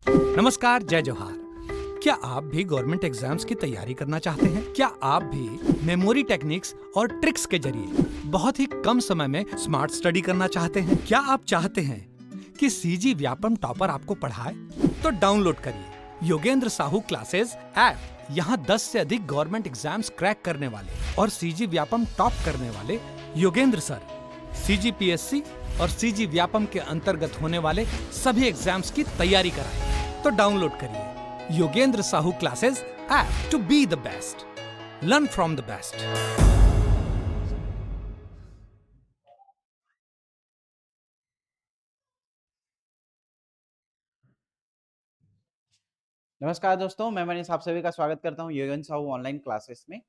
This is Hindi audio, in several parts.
नमस्कार, जय जोहार। क्या आप भी गवर्नमेंट एग्जाम्स की तैयारी करना चाहते हैं? क्या आप भी मेमोरी टेक्निक्स और ट्रिक्स के जरिए बहुत ही कम समय में स्मार्ट स्टडी करना चाहते हैं? क्या आप चाहते हैं कि सीजी व्यापम टॉपर आपको पढ़ाए? तो डाउनलोड करिए योगेंद्र साहू क्लासेस ऐप। यहाँ 10 से अधिक गवर्नमेंट एग्जाम्स क्रैक करने वाले और सीजी व्यापम टॉप करने वाले योगेंद्र सर सीजीपीएससी और सीजी व्यापम के अंतर्गत होने वाले सभी एग्जाम्स की तैयारी कराएं। तो डाउनलोड करिए Yogendra Sahu classes app to be the best, learn from the best. नमस्कार दोस्तों, मैं मनीष आप सभी का स्वागत करता हूं योगेंद्र साहू ऑनलाइन क्लासेस में।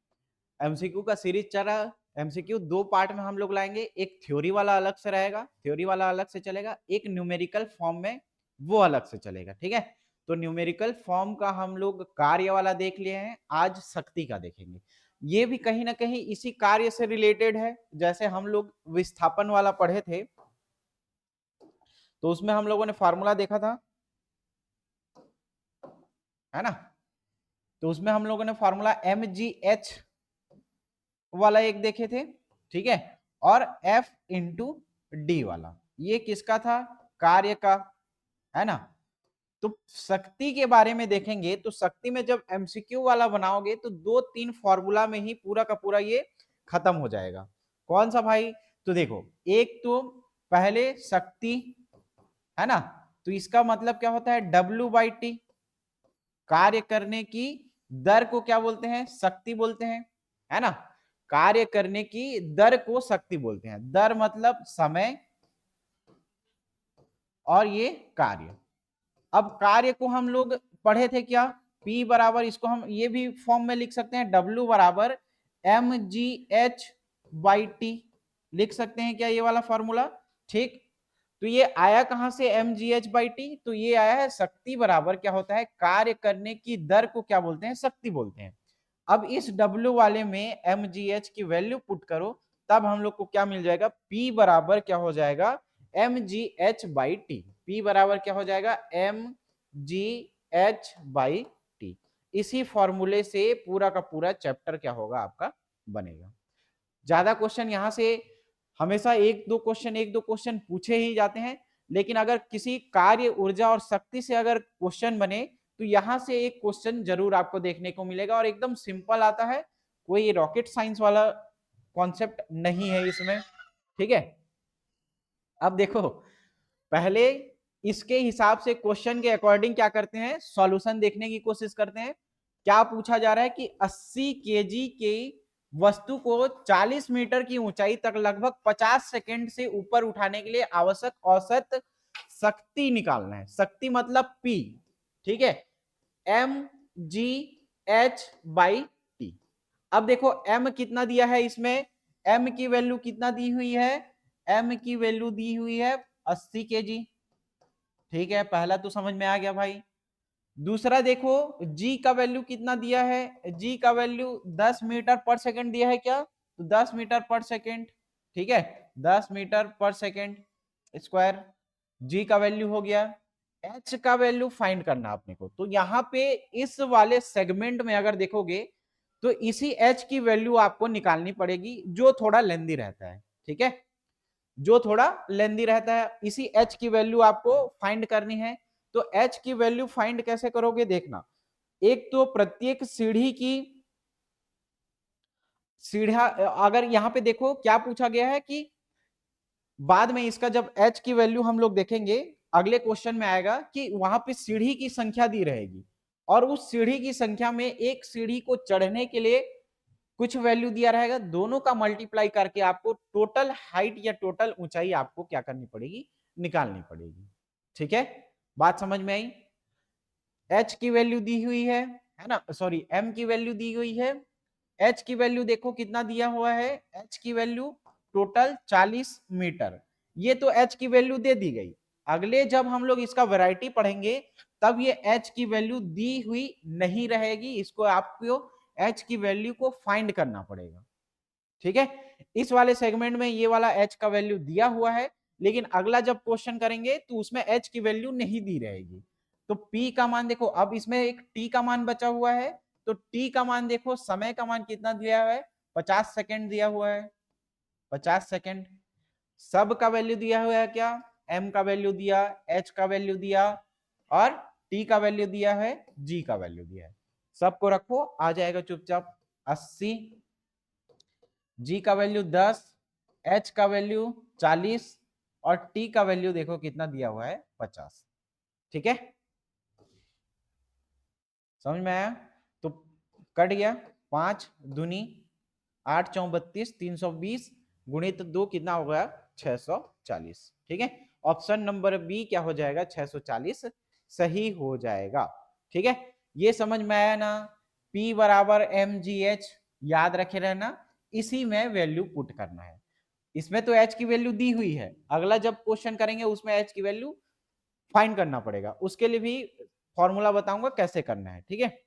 एमसीक्यू का सीरीज चल रहा है। एमसीक्यू दो पार्ट में हम लोग लाएंगे। एक थ्योरी वाला अलग से रहेगा, थ्योरी वाला अलग से चलेगा। एक न्यूमेरिकल फॉर्म में वो अलग से चलेगा। ठीक है, तो न्यूमेरिकल फॉर्म का हम लोग कार्य वाला देख लिए हैं, आज शक्ति का देखेंगे। ये भी कहीं ना कहीं इसी कार्य से रिलेटेड है। जैसे हम लोग विस्थापन वाला पढ़े थे तो उसमें हम लोगों ने फॉर्मूला देखा था, है ना। तो उसमें हम लोगों ने फॉर्मूला mgh वाला एक देखे थे, ठीक है, और F इंटू डी वाला, ये किसका था? कार्य का, है ना। तो शक्ति के बारे में देखेंगे तो शक्ति में जब एमसीक्यू वाला बनाओगे तो 2-3 फॉर्मूला में ही पूरा का पूरा ये खत्म हो जाएगा। कौन सा भाई? तो देखो, एक तो पहले शक्ति, है ना, तो इसका मतलब क्या होता है? W/T। कार्य करने की दर को क्या बोलते हैं? शक्ति बोलते हैं, है ना। कार्य करने की दर को शक्ति बोलते हैं। दर मतलब समय और ये कार्य। अब कार्य को हम लोग पढ़े थे क्या? P बराबर, इसको हम ये भी फॉर्म में लिख सकते हैं, W बराबर mgh/T लिख सकते हैं क्या? ये वाला फॉर्मूला, ठीक। तो ये आया कहां से mgh/T? तो ये आया है शक्ति बराबर क्या होता है? कार्य करने की दर को क्या बोलते हैं? शक्ति बोलते हैं। अब इस W वाले में mgh की वैल्यू पुट करो, तब हम लोग को क्या मिल जाएगा? P बराबर क्या हो जाएगा? mgh/T। P बराबर क्या हो जाएगा? mgh/T। इसी फॉर्मूले से पूरा का पूरा चैप्टर क्या होगा आपका? बनेगा। ज्यादा क्वेश्चन यहां से हमेशा एक दो क्वेश्चन पूछे ही जाते हैं, लेकिन अगर किसी कार्य, ऊर्जा और शक्ति से अगर क्वेश्चन बने तो यहां से एक क्वेश्चन जरूर आपको देखने को मिलेगा, और एकदम सिंपल आता है। कोई रॉकेट साइंस वाला कॉन्सेप्ट नहीं है इसमें, ठीक है। अब देखो, पहले इसके हिसाब से क्वेश्चन के अकॉर्डिंग क्या करते हैं? सॉल्यूशन देखने की कोशिश करते हैं। क्या पूछा जा रहा है कि 80 केजी की वस्तु को 40 मीटर की ऊंचाई तक लगभग 50 सेकंड से ऊपर उठाने के लिए आवश्यक औसत शक्ति निकालना है। शक्ति मतलब P, ठीक है, mgh/T। अब देखो m कितना दिया है इसमें? m की वैल्यू कितना दी हुई है? m की वैल्यू दी हुई है 80 केजी, ठीक है, पहला तो समझ में आ गया भाई। दूसरा देखो, g का वैल्यू कितना दिया है? g का वैल्यू 10 मीटर पर सेकंड दिया है क्या? तो 10 मीटर पर सेकंड, ठीक है, 10 मीटर पर सेकंड स्क्वायर। g का वैल्यू हो गया। h का वैल्यू फाइंड करना अपने को। तो यहाँ पे इस वाले सेगमेंट में अगर देखोगे तो इसी h की वैल्यू आपको निकालनी पड़ेगी, जो थोड़ा लेंदी रहता है, ठीक है, जो थोड़ा लेंदी रहता है। इसी h की वैल्यू आपको फाइंड करनी है। तो h की वैल्यू फाइंड कैसे करोगे? देखना, एक तो प्रत्येक सीढ़ी की सीढ़ा, अगर यहां पे देखो क्या पूछा गया है कि बाद में इसका जब h की वैल्यू हम लोग देखेंगे, अगले क्वेश्चन में आएगा कि वहां पे सीढ़ी की संख्या दी रहेगी, और उस सीढ़ी की संख्या में एक सीढ़ी को चढ़ने के लिए कुछ वैल्यू दिया रहेगा, दोनों का मल्टीप्लाई करके आपको टोटल हाइट या टोटल ऊंचाई आपको क्या करनी पड़ेगी? निकालनी पड़ेगी, ठीक है। बात समझ में आई? h की वैल्यू दी हुई है ना, सॉरी, m की वैल्यू दी हुई है। h की वैल्यू देखो कितना दिया हुआ है? h की वैल्यू टोटल 40 मीटर। ये तो h की वैल्यू दे दी गई। अगले जब हम लोग इसका वैरायटी पढ़ेंगे तब ये h की वैल्यू दी हुई नहीं रहेगी, इसको आपको h की वैल्यू को फाइंड करना पड़ेगा, ठीक है। इस वाले सेगमेंट में ये वाला h का वैल्यू दिया हुआ है, लेकिन अगला जब क्वेश्चन करेंगे तो उसमें h की वैल्यू नहीं दी रहेगी। तो P का मान देखो, अब इसमें एक T का मान बचा हुआ है, तो T का मान देखो, समय का मान कितना दिया हुआ है, 50 सेकेंड दिया हुआ है, 50 सेकेंड। सब का वैल्यू दिया हुआ है क्या, M का वैल्यू दिया, H का वैल्यू दिया, और T का वैल्यू दिया है, G का वैल्यू दिया है। सबको रखो, आ जाएगा चुपचाप 80, G का वैल्यू 10, H का वैल्यू 40, और T का वैल्यू देखो कितना दिया हुआ है, 50। ठीक है, समझ में आया? तो कट गया, 5 दूनी 8 चौ 32, 320 गुणित 2 कितना हो गया, 640। ठीक है, ऑप्शन नंबर बी क्या हो जाएगा, 640 सही हो जाएगा। ठीक है, ये समझ में आया ना? P बराबर mgh याद रखे रहना, इसी में वैल्यू पुट करना है। इसमें तो h की वैल्यू दी हुई है, अगला जब क्वेश्चन करेंगे उसमें h की वैल्यू फाइंड करना पड़ेगा, उसके लिए भी फॉर्मूला बताऊंगा कैसे करना है। ठीक है,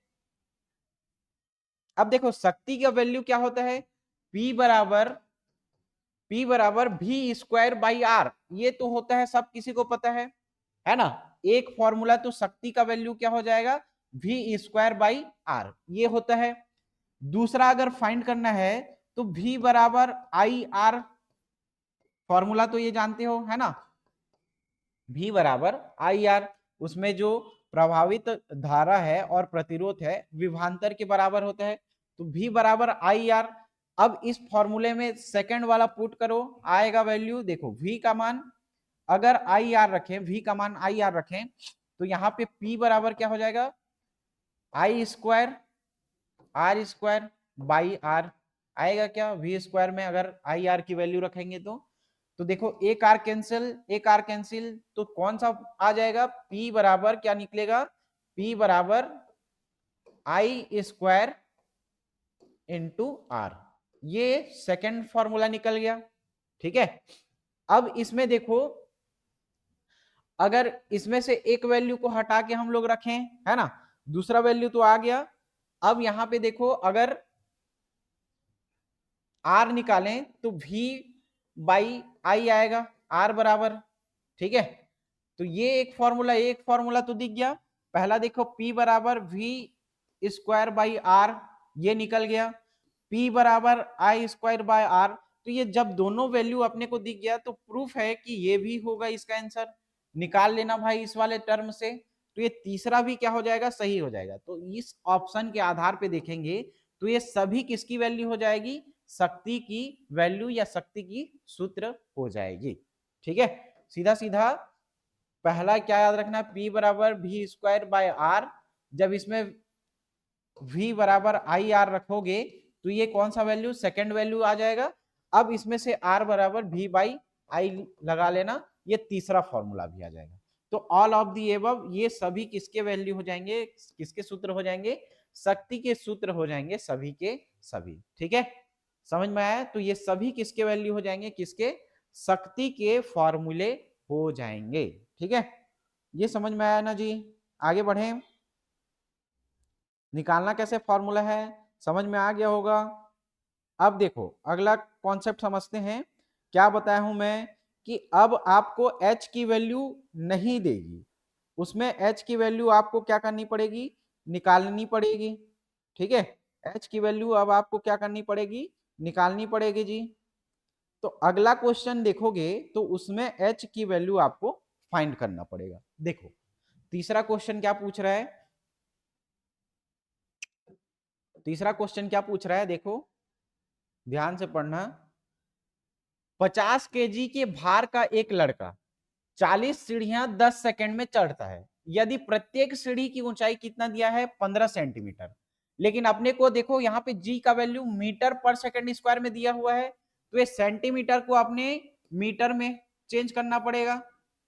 अब देखो शक्ति का वैल्यू क्या होता है, P बराबर भी स्क्वायर बाई आर, ये तो होता है, सब किसी को पता है ना? एक फॉर्मूला तो शक्ति का वैल्यू क्या हो जाएगा, भी स्क्वायर बाई आर, ये होता है। दूसरा अगर फाइंड करना है तो V बराबर आई आर, फॉर्मूला तो ये जानते हो है ना, V बराबर आई आर, उसमें जो प्रभावित धारा है और प्रतिरोध है विभवांतर के बराबर होता है, तो V बराबर आई आर। अब इस फॉर्मूले में सेकंड वाला पुट करो, आएगा वैल्यू, देखो V का मान अगर आई आर रखें, V का मान आई आर रखें, तो यहाँ पे P बराबर क्या हो जाएगा, I square R square by R आएगा क्या, V स्क्वायर में अगर आई आर की वैल्यू रखेंगे तो देखो एक आर कैंसिल, एक आर कैंसिल, तो कौन सा आ जाएगा, P बराबर क्या निकलेगा, P बराबर आई स्क्वायर इंटू आर, ये सेकेंड फॉर्मूला निकल गया। ठीक है, अब इसमें देखो अगर इसमें से एक वैल्यू को हटा के हम लोग रखें, है ना, दूसरा वैल्यू तो आ गया। अब यहां पे देखो अगर आर निकालें तो V बाई आई आएगा, आर बराबर। ठीक है, तो ये एक फॉर्मूला तो दिख गया। पहला देखो P बराबर V स्क्वायर बाई आर, ये निकल गया। P बराबर आई स्क्वायर बाय आर, तो ये जब दोनों वैल्यू अपने को दिख गया तो प्रूफ है कि ये भी होगा इसका आंसर, निकाल लेना भाई इस वाले टर्म से, तो ये तीसरा भी क्या हो जाएगा, सही हो जाएगा। तो इस ऑप्शन के आधार पे देखेंगे तो ये सभी किसकी वैल्यू हो जाएगी, शक्ति की वैल्यू या शक्ति की सूत्र हो जाएगी। ठीक है, सीधा सीधा पहला क्या याद रखना, P बराबर V स्क्वायर बाय आर, जब इसमें V बराबर आई आर रखोगे तो ये कौन सा वैल्यू, सेकेंड वैल्यू आ जाएगा। अब इसमें से R बराबर V बाई आई लगा लेना, ये तीसरा फॉर्मूला भी आ जाएगा। तो ऑल ऑफ दी एबव ये सभी किसके वैल्यू हो जाएंगे, किसके सूत्र हो जाएंगे, शक्ति के सूत्र हो जाएंगे सभी के सभी। ठीक है, समझ में आया? तो ये सभी किसके वैल्यू हो जाएंगे, किसके, शक्ति के फॉर्मूले हो जाएंगे। ठीक है, ये समझ में आया ना जी? आगे बढ़े, निकालना कैसे फॉर्मूला है समझ में आ गया होगा। अब देखो अगला कॉन्सेप्ट समझते हैं। क्या बताया हूं मैं कि अब आपको h की वैल्यू नहीं देगी, उसमें h की वैल्यू आपको क्या करनी पड़ेगी, निकालनी पड़ेगी। ठीक है, h की वैल्यू अब आपको क्या करनी पड़ेगी, निकालनी पड़ेगी जी। तो अगला क्वेश्चन देखोगे तो उसमें h की वैल्यू आपको फाइंड करना पड़ेगा। देखो तीसरा क्वेश्चन क्या पूछ रहा है, तीसरा क्वेश्चन क्या पूछ रहा है, देखो ध्यान से पढ़ना। 50 केजी के भार का एक लड़का 40 सीढ़ियां 10 सेकंड में चढ़ता है, यदि प्रत्येक सीढ़ी की ऊंचाई कितना दिया है, 15 सेंटीमीटर, लेकिन अपने को देखो यहाँ पे जी का वैल्यू मीटर पर सेकंड स्क्वायर में दिया हुआ है, तो ये सेंटीमीटर को अपने मीटर में चेंज करना पड़ेगा,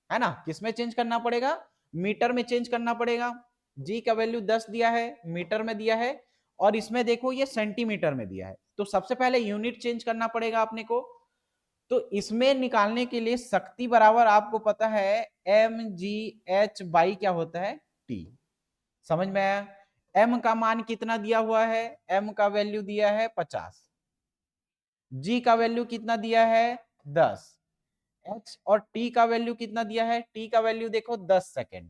है ना, किसमें चेंज करना पड़ेगा, मीटर में चेंज करना पड़ेगा। जी का वैल्यू 10 दिया है, मीटर में दिया है, और इसमें देखो ये सेंटीमीटर में दिया है, तो सबसे पहले यूनिट चेंज करना पड़ेगा अपने को। तो इसमें निकालने के लिए शक्ति बराबर आपको पता है एम जी एच बाई क्या होता है, टी। समझ में आया? एम का मान कितना दिया हुआ है, एम का वैल्यू दिया है 50, जी का वैल्यू कितना दिया है 10, एच और टी का वैल्यू कितना दिया है, टी का वैल्यू देखो 10 सेकेंड।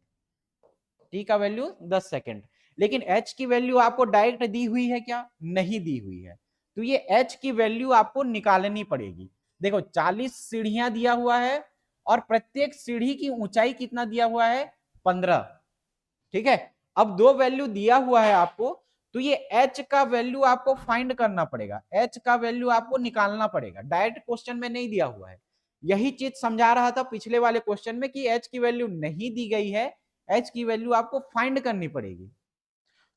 टी का वैल्यू 10 सेकंड। लेकिन एच की वैल्यू आपको डायरेक्ट दी हुई है क्या? नहीं दी हुई है। तो ये एच की वैल्यू आपको निकालनी पड़ेगी। देखो 40 सीढ़ियां दिया हुआ है और प्रत्येक सीढ़ी की ऊंचाई कितना दिया हुआ है? 15। ठीक है, अब दो वैल्यू दिया हुआ है आपको, तो ये h का वैल्यू आपको फाइंड करना पड़ेगा, h का वैल्यू आपको निकालना पड़ेगा। डायरेक्ट क्वेश्चन में नहीं दिया हुआ है। यही चीज समझा रहा था पिछले वाले क्वेश्चन में कि h की वैल्यू नहीं दी गई है, h की वैल्यू आपको फाइंड करनी पड़ेगी।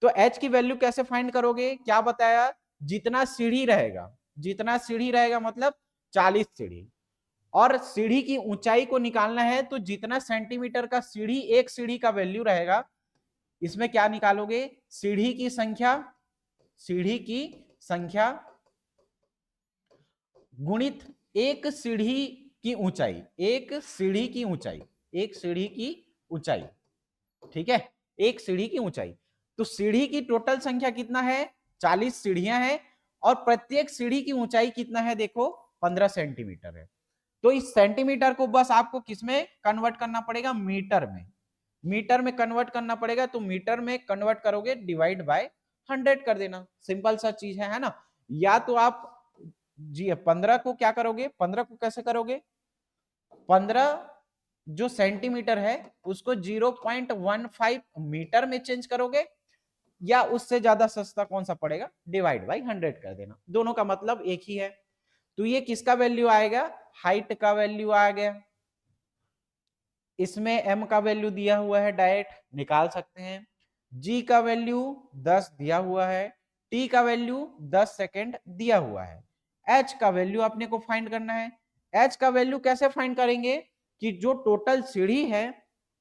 तो h की वैल्यू कैसे फाइंड करोगे? क्या बताया? जितना सीढ़ी रहेगा, जितना सीढ़ी रहेगा मतलब 40 सीढ़ी, और सीढ़ी की ऊंचाई को निकालना है, तो जितना सेंटीमीटर का सीढ़ी, एक सीढ़ी का वैल्यू रहेगा, इसमें क्या निकालोगे? सीढ़ी की संख्या, सीढ़ी की संख्या गुणित एक सीढ़ी की ऊंचाई, एक सीढ़ी की ऊंचाई, एक सीढ़ी की ऊंचाई। ठीक है, एक सीढ़ी की ऊंचाई। तो सीढ़ी की टोटल संख्या कितना है? 40 सीढ़ियां हैं और प्रत्येक सीढ़ी की ऊंचाई कितना है? देखो 15 सेंटीमीटर है। तो इस सेंटीमीटर को बस आपको किसमें कन्वर्ट करना पड़ेगा? मीटर में। मीटर में कन्वर्ट करना पड़ेगा, तो मीटर में कन्वर्ट करोगे डिवाइड बाय 100 कर देना। सिंपल सा चीज है ना? या तो आप जी 15 को क्या करोगे? 15 को कैसे करोगे? 15 जो सेंटीमीटर है उसको 0.15 मीटर में चेंज करोगे, या उससे ज्यादा सस्ता कौन सा पड़ेगा? डिवाइड बाय 100 कर देना। दोनों का मतलब एक ही है। तो ये किसका वैल्यू आएगा? हाइट का वैल्यू आ गया। इसमें m का वैल्यू दिया हुआ है, डायरेक्ट निकाल सकते हैं। g का वैल्यू 10 दिया हुआ है, t का वैल्यू 10 सेकंड दिया हुआ है। h का वैल्यू अपने को फाइंड करना है। h का वैल्यू कैसे फाइंड करेंगे? कि जो टोटल सीढ़ी है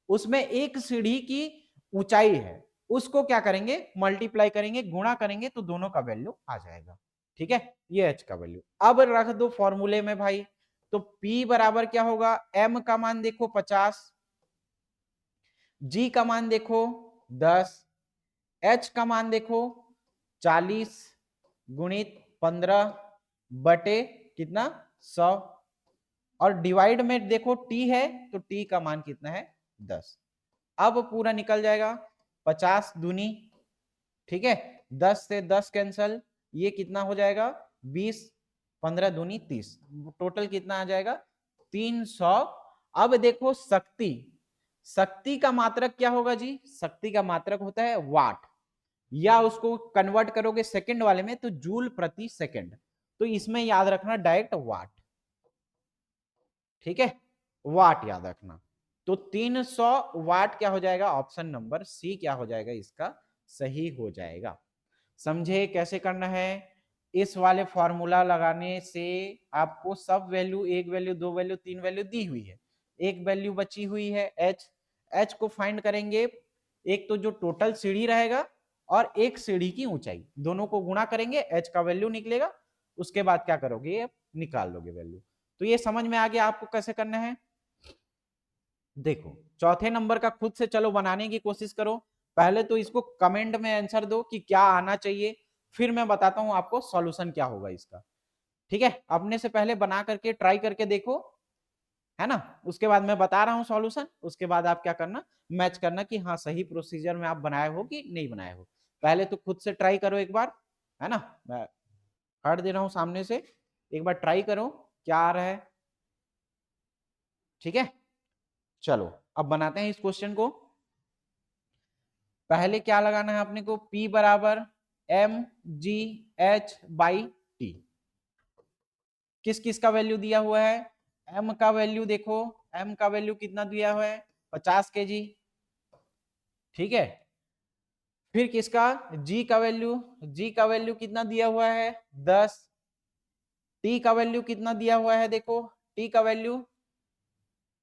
उसमें एक सीढ़ी की ऊंचाई है, उसको क्या करेंगे? मल्टीप्लाई करेंगे, गुणा करेंगे, तो दोनों का वैल्यू आ जाएगा। ठीक है, ये h का वैल्यू अब रख दो फॉर्मूले में भाई। तो P बराबर क्या होगा? m का मान देखो 50, G का मान देखो 10, H का मान देखो 40 गुणित 15 बटे कितना? 100, और डिवाइड में देखो T है, तो T का मान कितना है? 10। अब पूरा निकल जाएगा, 50 दूनी, ठीक है, 10 से 10 कैंसल, ये कितना हो जाएगा? 20, 15 दूनी 30, टोटल कितना आ जाएगा? 300। अब देखो शक्ति, शक्ति का मात्रक क्या होगा जी? शक्ति का मात्रक होता है वाट, या उसको कन्वर्ट करोगे सेकंड वाले में तो जूल प्रति सेकंड। तो इसमें याद रखना डायरेक्ट वाट। ठीक है, वाट याद रखना। तो 300 वाट क्या हो जाएगा? ऑप्शन नंबर सी क्या हो जाएगा? इसका सही हो जाएगा। समझे कैसे करना है? इस वाले फॉर्मूला लगाने से आपको सब वैल्यू, एक वैल्यू, दो वैल्यू, तीन वैल्यू दी हुई है, एक वैल्यू बची हुई है एच। एच को फाइंड करेंगे, एक तो जो टोटल सीढ़ी रहेगा और एक सीढ़ी की ऊंचाई, दोनों को गुणा करेंगे, एच का वैल्यू निकलेगा। उसके बाद क्या करोगे? निकाल लोगे वैल्यू। तो ये समझ में आ गया आपको कैसे करना है। देखो चौथे नंबर का खुद से चलो बनाने की कोशिश करो। पहले तो इसको कमेंट में आंसर दो कि क्या आना चाहिए, फिर मैं बताता हूं आपको सॉल्यूशन क्या होगा इसका। ठीक है, अपने से पहले बना करके ट्राई करके देखो, है ना? उसके बाद मैं बता रहा हूं सॉल्यूशन, उसके बाद आप क्या करना? मैच करना कि हाँ सही प्रोसीजर में आप बनाए हो कि नहीं बनाए हो। पहले तो खुद से ट्राई करो एक बार, है ना? मैं हट दे रहा हूं सामने से, एक बार ट्राई करो क्या आ रहा है। ठीक है, चलो अब बनाते हैं इस क्वेश्चन को। पहले क्या लगाना है अपने को? P बराबर M G H by T. किस किस का वैल्यू दिया हुआ है? m का वैल्यू देखो, m का वैल्यू कितना दिया हुआ है? 50 kg। ठीक है, फिर किसका? g का वैल्यू, g का वैल्यू कितना दिया हुआ है? 10। t का वैल्यू कितना दिया हुआ है? देखो t का वैल्यू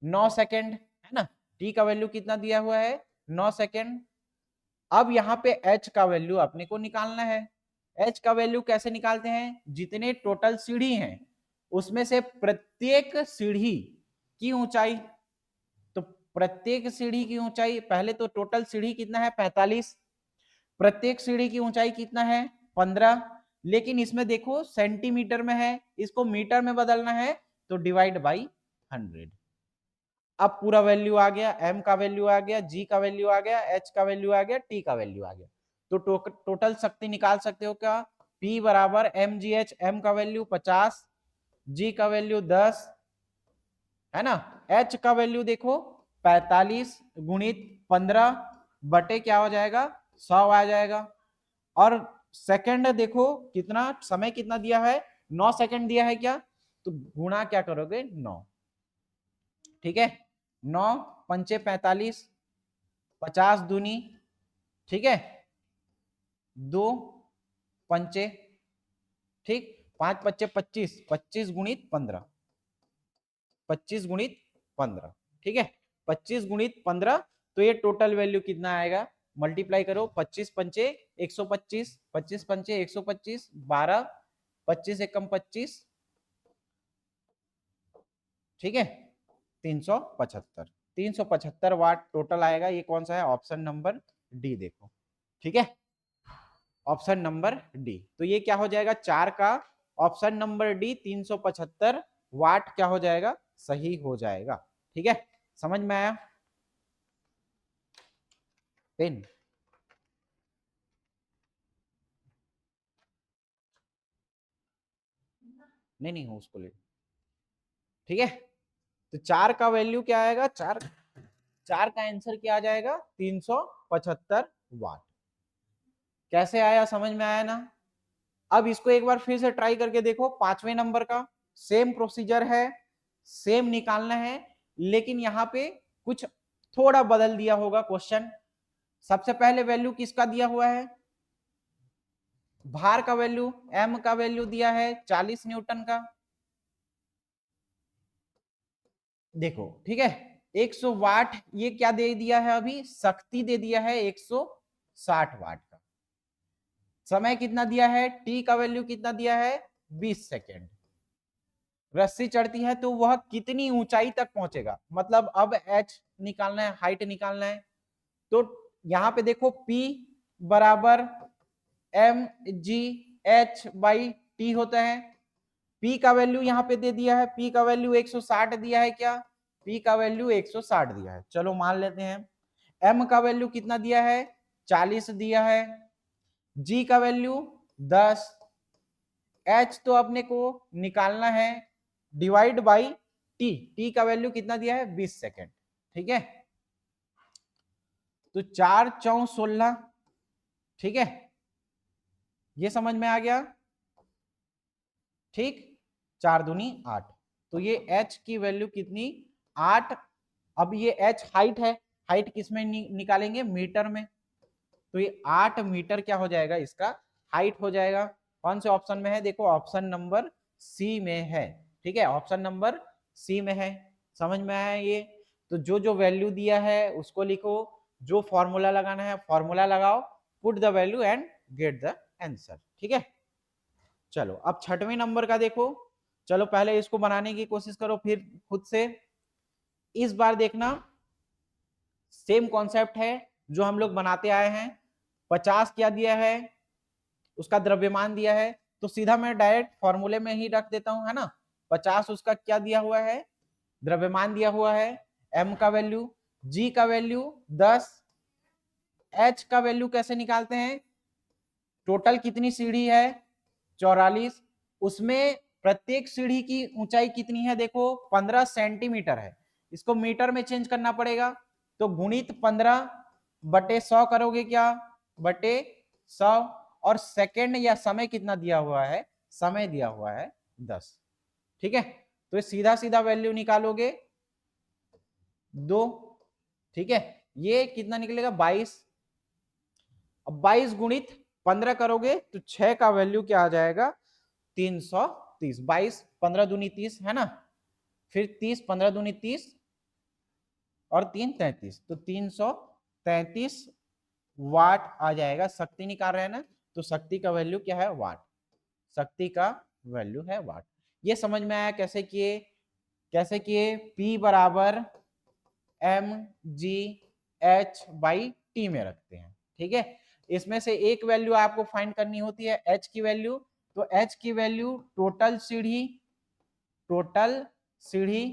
9 सेकेंड, है ना? t का वैल्यू कितना दिया हुआ है? 9 सेकेंड। अब यहाँ पे h का वैल्यू अपने को निकालना है। h का वैल्यू कैसे निकालते हैं? जितने टोटल सीढ़ी हैं उसमें से प्रत्येक सीढ़ी की ऊंचाई, तो प्रत्येक सीढ़ी की ऊंचाई, पहले तो टोटल सीढ़ी कितना है? 45, प्रत्येक सीढ़ी की ऊंचाई कितना है? 15, लेकिन इसमें देखो सेंटीमीटर में है, इसको मीटर में बदलना है, तो डिवाइड बाई 100। अब पूरा वैल्यू आ गया, m का वैल्यू आ गया, g का वैल्यू आ गया, h का वैल्यू आ गया, t का वैल्यू आ गया। तो टोटल शक्ति निकाल सकते हो क्या? P बराबर mgh, m का वैल्यू 50, g का वैल्यू 10 है ना, h का वैल्यू देखो 45 गुणित 15 बटे क्या हो जाएगा 100 आ जाएगा। और सेकंड देखो कितना समय कितना दिया है 9 सेकंड दिया है क्या, तो गुणा क्या करोगे 9, ठीक है 9 पंचे 45, 50 दूनी, ठीक है 2 पंचे, ठीक 5 पच्चे 25, 25 गुणित 15, 25 गुणित 15, ठीक है 25 गुणित 15। तो ये टोटल वैल्यू कितना आएगा, मल्टीप्लाई करो 25 पंचे 125, 25 पंचे 125, 12, 25 एकम 25, ठीक है 375, 375 वाट टोटल आएगा। ये कौन सा है, ऑप्शन नंबर डी देखो, ठीक है ऑप्शन नंबर डी। तो ये क्या हो जाएगा 4 का ऑप्शन नंबर डी 375 वाट क्या हो जाएगा, सही हो जाएगा। ठीक है समझ में आया? पेन नहीं नहीं हो उसको ले, ठीक है तो 4 का वैल्यू क्या आएगा, 4 का आंसर क्या आ जाएगा 375 वाट। कैसे आया, समझ में आया ना? अब इसको एक बार फिर से ट्राई करके देखो, 5वें नंबर का सेम प्रोसीजर है, सेम निकालना है, लेकिन यहां पे कुछ थोड़ा बदल दिया होगा क्वेश्चन। सबसे पहले वैल्यू किसका दिया हुआ है, भार का वैल्यू, एम का वैल्यू दिया है 40 न्यूटन का, देखो ठीक है 100 वाट, ये क्या दे दिया है अभी, शक्ति दे दिया है 160 वाट का। समय कितना दिया है, टी का वैल्यू कितना दिया है 20 सेकेंड। रस्सी चढ़ती है तो वह कितनी ऊंचाई तक पहुंचेगा, मतलब अब एच निकालना है, हाइट निकालना है। तो यहां पे देखो P बराबर M G H by T होता है। P का वैल्यू यहां पे दे दिया है, P का वैल्यू 160 दिया है क्या, P का वैल्यू 160 दिया है, चलो मान लेते हैं। M का वैल्यू कितना दिया है 40 दिया है, G का वैल्यू 10, H तो अपने को निकालना है डिवाइड बाई T, T का वैल्यू कितना दिया है 20 सेकेंड, ठीक है तो 4 4 16, ठीक है ये समझ में आ गया, ठीक 4 दूनी 8। तो ये h की वैल्यू कितनी 8। अब ये h हाइट है, हाइट किस में निकालेंगे, मीटर में, तो ये 8 मीटर क्या हो जाएगा, इसका हाइट हो जाएगा। कौन से ऑप्शन में है, देखो ऑप्शन नंबर सी में है, ठीक है ऑप्शन नंबर सी में है। समझ में आया ये? तो जो जो वैल्यू दिया है उसको लिखो, जो फॉर्मूला लगाना है फॉर्मूला लगाओ, put the value and get the answer, ठीक है। चलो अब 6वें नंबर का देखो, चलो पहले इसको बनाने की कोशिश करो फिर खुद से। इस बार देखना सेम कॉन्सेप्ट है जो हम लोग बनाते आए हैं। 50 क्या दिया है, उसका द्रव्यमान दिया है, तो सीधा मैं डायरेक्ट फॉर्मूले में ही रख देता हूं, है ना। 50 उसका क्या दिया हुआ है, द्रव्यमान दिया हुआ है, m का वैल्यू, g का वैल्यू 10, h का वैल्यू कैसे निकालते हैं, टोटल कितनी सीढ़ी है 44, उसमें प्रत्येक सीढ़ी की ऊंचाई कितनी है, देखो 15 सेंटीमीटर है, इसको मीटर में चेंज करना पड़ेगा, तो गुणित 15 बटे 100 करोगे क्या, बटे 100, और सेकंड या समय कितना दिया हुआ है, समय दिया हुआ है 10, ठीक है तो ये सीधा सीधा वैल्यू निकालोगे 2, ठीक है ये कितना निकलेगा 22। अब 22 गुणित 15 करोगे तो 6 का वैल्यू क्या आ जाएगा 330, 22 15 दूनी 30 है ना, फिर 30 15 दूनी 30 और 3 33, तो 333 वाट आ जाएगा। शक्ति निकाल रहे हैं ना, तो शक्ति का वैल्यू क्या है वाट, शक्ति का वैल्यू है वाट। ये समझ में आया कैसे किए, कैसे किए, P बराबर M G H by T में रखते हैं, ठीक है इसमें से एक वैल्यू आपको फाइंड करनी होती है h की वैल्यू, तो h की वैल्यू टोटल सीढ़ी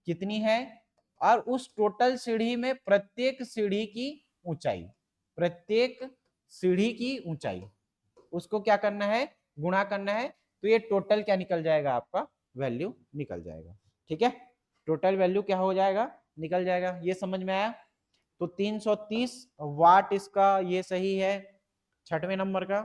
कितनी है और उस टोटल सीढ़ी में प्रत्येक सीढ़ी की ऊंचाई, प्रत्येक सीढ़ी की ऊंचाई उसको क्या करना है, गुणा करना है। तो ये टोटल क्या निकल जाएगा, आपका वैल्यू निकल जाएगा। ठीक है, टोटल वैल्यू क्या हो जाएगा, निकल जाएगा। ये समझ में आया। तो 330 वाट इसका ये सही है, छठवें नंबर का।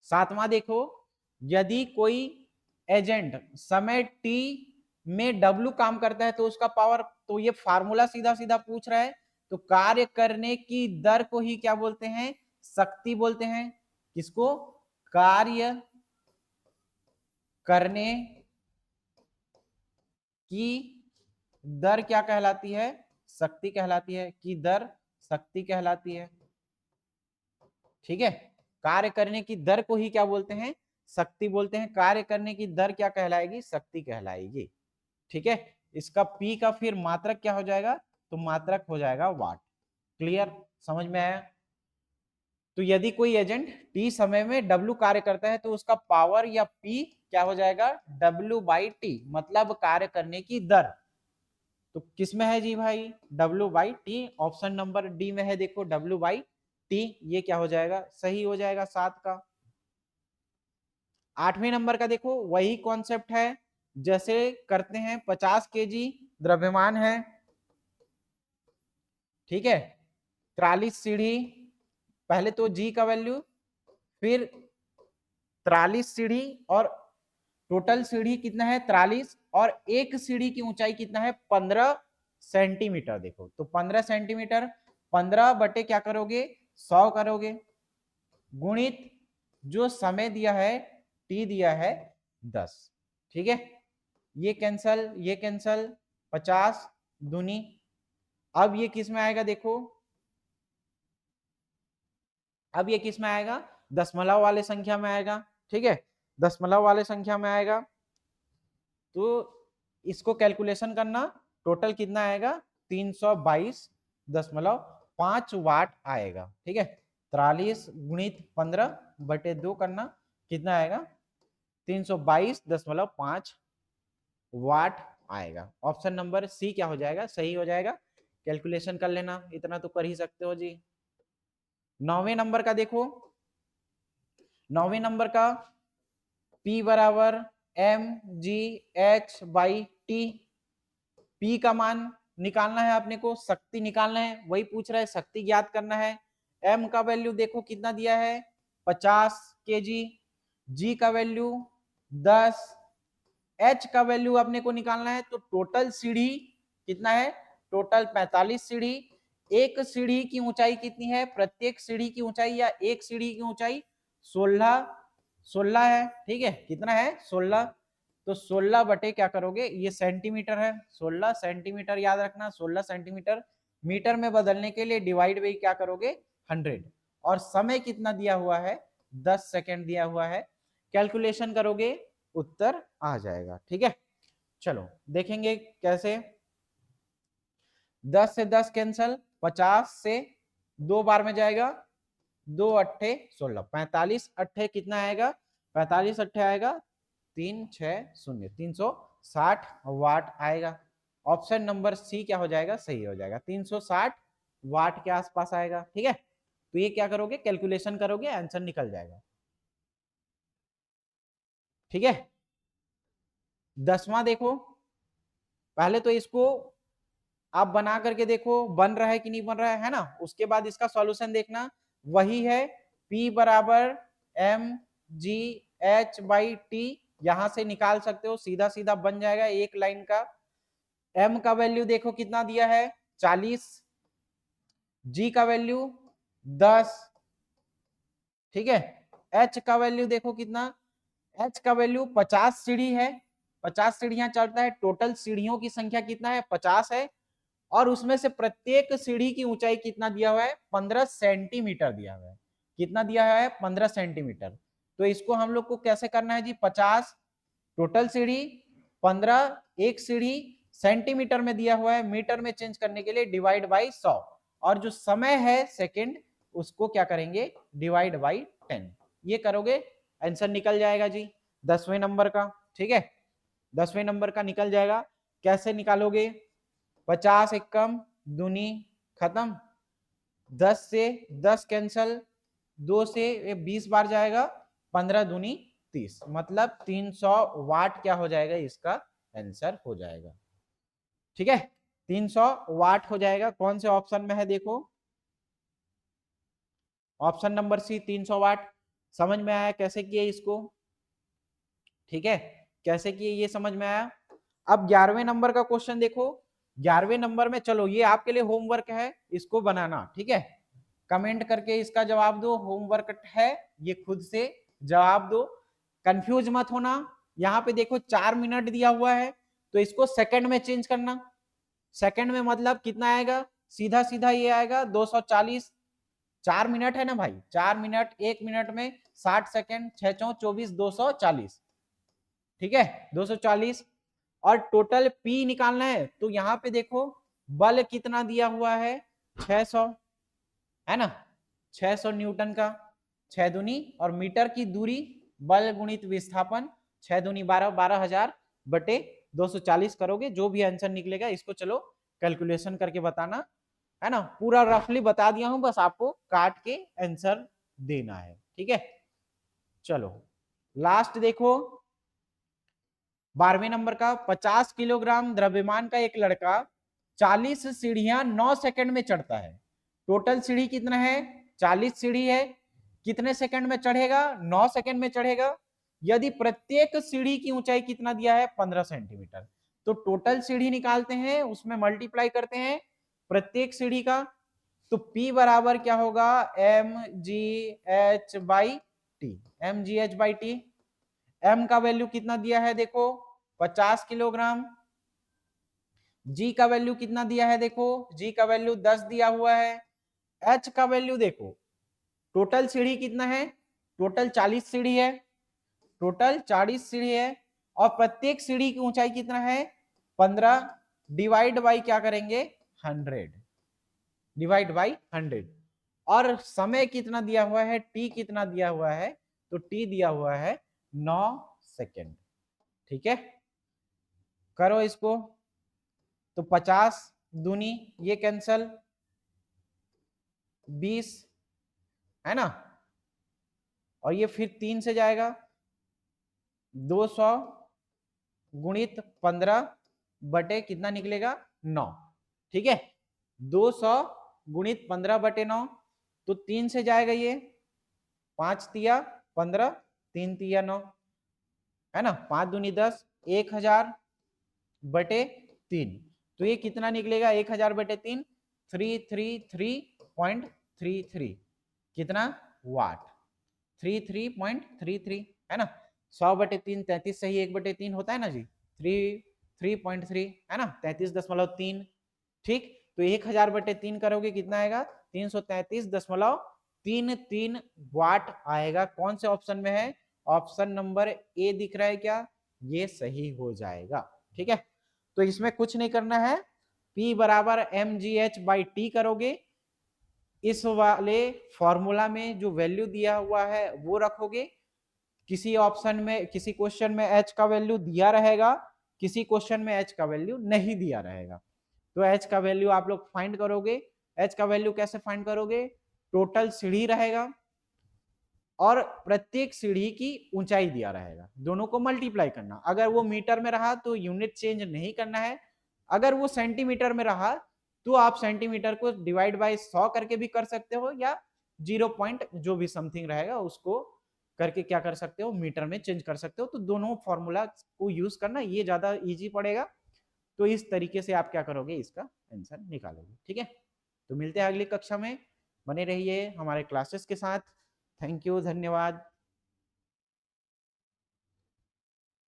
सातवां देखो, यदि कोई एजेंट समय टी में डब्ल्यू काम करता है तो उसका पावर, तो ये फार्मूला सीधा सीधा पूछ रहा है। तो कार्य करने की दर को ही क्या बोलते हैं, शक्ति बोलते हैं। किसको, कार्य करने की दर क्या कहलाती है, शक्ति कहलाती है, की दर शक्ति कहलाती है। ठीक है, कार्य करने की दर को ही क्या बोलते हैं, शक्ति बोलते हैं। कार्य करने की दर क्या कहलाएगी, शक्ति कहलाएगी। ठीक है, इसका पी का फिर मात्रक क्या हो जाएगा, तो मात्रक हो जाएगा वाट। क्लियर, समझ में आया। तो यदि कोई एजेंट टी समय में डब्ल्यू कार्य करता है तो उसका पावर या पी क्या हो जाएगा, डब्ल्यू बाई टी, मतलब कार्य करने की दर। तो किस में है जी भाई, W by T. Option number D में है, देखो डब्ल्यू बाई टी, ये क्या हो जाएगा, सही हो जाएगा 7 का। 8वें नंबर का देखो, वही कॉन्सेप्ट है जैसे करते हैं। 50 केजी द्रव्यमान है, ठीक है, 43 सीढ़ी, पहले तो जी का वैल्यू, फिर 43 सीढ़ी, और टोटल सीढ़ी कितना है 43, और एक सीढ़ी की ऊंचाई कितना है 15 सेंटीमीटर। देखो तो 15 सेंटीमीटर, 15 बटे क्या करोगे, 100 करोगे, गुणित जो समय दिया है टी दिया है 10। ठीक है, ये कैंसल, ये कैंसल, 50 दूनी। अब ये किस में आएगा, देखो अब ये किस में आएगा, दशमलव वाले संख्या में आएगा। ठीक है, दशमलव वाले संख्या में आएगा। तो इसको कैलकुलेशन करना, टोटल कितना आएगा, 322.5 वाट आएगा। ठीक है, 43 गुणित 15 बटे 2 करना, कितना आएगा, 322.5 वाट आएगा। ऑप्शन नंबर सी क्या हो जाएगा, सही हो जाएगा। कैलकुलेशन कर लेना, इतना तो कर ही सकते हो जी। 9वें नंबर का देखो, 9वें नंबर का P बराबर M G H by T. P का मान निकालना है अपने को, शक्ति निकालना है, वही पूछ रहा है, शक्ति ज्ञात करना है। M का वैल्यू देखो कितना दिया है, 50 केजी। G का वैल्यू 10, H का वैल्यू अपने को निकालना है। तो टोटल सीढ़ी कितना है, टोटल 45 सीढ़ी। एक सीढ़ी की ऊंचाई कितनी है, प्रत्येक सीढ़ी की ऊंचाई या एक सीढ़ी की ऊंचाई 16 है। ठीक है, कितना है 16। तो 16 बटे क्या करोगे, ये सेंटीमीटर है, 16 सेंटीमीटर याद रखना, 16 सेंटीमीटर मीटर में बदलने के लिए डिवाइड बाई क्या करोगे, 100। और समय कितना दिया हुआ है, 10 सेकेंड दिया हुआ है। कैलकुलेशन करोगे, उत्तर आ जाएगा। ठीक है, चलो देखेंगे कैसे। 10 से 10 कैंसल, 50 से 2 बार में जाएगा, 2 अट्ठे 16, 45 अट्ठे कितना आएगा, 45 अट्ठे आएगा 360, 360 वाट आएगा। ऑप्शन नंबर सी क्या हो जाएगा, सही हो जाएगा, 360 वाट के आसपास आएगा। ठीक है, तो ये क्या करोगे, कैलकुलेशन करोगे, आंसर निकल जाएगा। ठीक है, 10वां देखो, पहले तो इसको आप बना करके देखो बन रहा है कि नहीं बन रहा है ना, उसके बाद इसका सॉल्यूशन देखना। वही है, P बराबर M G H by T, यहां से निकाल सकते हो, सीधा सीधा बन जाएगा एक लाइन का। M का वैल्यू देखो कितना दिया है 40, G का वैल्यू 10। ठीक है, H का वैल्यू देखो कितना, H का वैल्यू 50 सीढ़ी है, 50 सीढ़ियां चढ़ता है, टोटल सीढ़ियों की संख्या कितना है 50 है, और उसमें से प्रत्येक सीढ़ी की ऊंचाई कितना दिया हुआ है, 15 सेंटीमीटर दिया हुआ है। कितना दिया है, 15 सेंटीमीटर। तो इसको हम लोग को कैसे करना है जी, 50 टोटल सीढ़ी, 15 एक सीढ़ी सेंटीमीटर में दिया हुआ है, मीटर में चेंज करने के लिए डिवाइड बाई 100, और जो समय है सेकंड उसको क्या करेंगे, डिवाइड बाई 10। ये करोगे आंसर निकल जाएगा जी 10वें नंबर का। ठीक है, 10वें नंबर का निकल जाएगा। कैसे निकालोगे? 50 एकम दूनी खत्म, 10 से 10 कैंसल, 2 से ये 20 बार जाएगा, 15 दूनी 30, मतलब 300 वाट क्या हो जाएगा, इसका आंसर हो जाएगा। ठीक है, 300 वाट हो जाएगा। कौन से ऑप्शन में है देखो, ऑप्शन नंबर सी 300 वाट। समझ में आया कैसे किए इसको? ठीक है, कैसे किए ये समझ में आया। अब 11वें नंबर का क्वेश्चन देखो। 11वें नंबर में, चलो ये आपके लिए होमवर्क है, इसको बनाना। ठीक है, कमेंट करके इसका जवाब दो। होमवर्क है, ये खुद से जवाब दो, कंफ्यूज मत होना। यहाँ पे देखो 4 मिनट दिया हुआ है, तो इसको सेकंड में चेंज करना। सेकंड में मतलब कितना आएगा, सीधा सीधा ये आएगा 240। 4 मिनट है ना भाई, 4 मिनट, 1 मिनट में 60 सेकंड, 6 चौ 24, 240। ठीक है, 240। और टोटल पी निकालना है, तो यहाँ पे देखो बल कितना दिया हुआ है, 600 है ना, 600 न्यूटन का, 6 दूनी, और मीटर की दूरी, बल गुणित विस्थापन, 6 दूनी 12, 12,000 बटे 240 करोगे, जो भी आंसर निकलेगा इसको चलो कैलकुलेशन करके बताना, है ना। पूरा रफली बता दिया हूं, बस आपको काट के आंसर देना है। ठीक है, चलो लास्ट देखो 12वें नंबर का। 50 किलोग्राम द्रव्यमान का एक लड़का 40 सीढ़ियां 9 सेकंड में चढ़ता है। टोटल सीढ़ी कितना है, 40 सीढ़ी है, कितने सेकंड में चढ़ेगा, 9 सेकंड में चढ़ेगा। यदि प्रत्येक सीढ़ी की ऊंचाई कितना दिया है, 15 सेंटीमीटर, तो टोटल सीढ़ी निकालते हैं, उसमें मल्टीप्लाई करते हैं प्रत्येक सीढ़ी का, तो P बराबर क्या होगा, mgh/t। mgh/t, m का वैल्यू कितना दिया है देखो, 50 किलोग्राम। g का वैल्यू कितना दिया है देखो, g का वैल्यू 10 दिया हुआ है। h का वैल्यू देखो, टोटल सीढ़ी कितना है, टोटल 40 सीढ़ी है, टोटल 40 सीढ़ी है, और प्रत्येक सीढ़ी की ऊंचाई कितना है, 15, डिवाइड बाई क्या करेंगे, 100, डिवाइड बाई 100। और समय कितना दिया हुआ है, t कितना दिया हुआ है, तो t दिया हुआ है 9 सेकेंड। ठीक है, करो इसको, तो 50 दूनी ये कैंसल, 20 है ना, और ये फिर 3 से जाएगा, 200 गुणित 15 बटे कितना निकलेगा, 9। ठीक है, 200 गुणित 15 बटे 9, तो 3 से जाएगा ये, 5 तिया 15, 3 तिया 9, है ना, 5 दूनी 10, 1000 बटे 3, तो ये कितना निकलेगा, 1000 बटे 3, 333.33, कितना वाट, 33.33, है ना। 100 बटे 3 33 सही, 1 बटे 3 होता है ना जी, 3.3 है ना, 33.3। ठीक, तो 1000 बटे 3 करोगे कितना आएगा, 333.33 वाट आएगा। कौन से ऑप्शन में है, ऑप्शन नंबर ए दिख रहा है क्या, ये सही हो जाएगा। ठीक है, तो इसमें कुछ नहीं करना है, P बराबर mgh/t करोगे, इस वाले फॉर्मूला में जो वैल्यू दिया हुआ है वो रखोगे। किसी ऑप्शन में, किसी क्वेश्चन में h का वैल्यू दिया रहेगा, किसी क्वेश्चन में h का वैल्यू नहीं दिया रहेगा, तो h का वैल्यू आप लोग फाइंड करोगे। h का वैल्यू कैसे फाइंड करोगे, टोटल सीढ़ी रहेगा और प्रत्येक सीढ़ी की ऊंचाई दिया रहेगा, दोनों को मल्टीप्लाई करना। अगर वो मीटर में रहा तो यूनिट चेंज नहीं करना है, अगर वो सेंटीमीटर में रहा तो आप सेंटीमीटर को डिवाइड बाय 100 करके भी कर सकते हो, या 0 पॉइंट जो भी समथिंग रहेगा उसको करके क्या कर सकते हो, मीटर में चेंज कर सकते हो। तो दोनों फॉर्मूला को यूज करना, ये ज्यादा इजी पड़ेगा। तो इस तरीके से आप क्या करोगे, इसका आंसर निकालोगे। ठीक है, तो मिलते हैं अगली कक्षा में, बने रहिए हमारे क्लासेस के साथ। थैंक यू, धन्यवाद।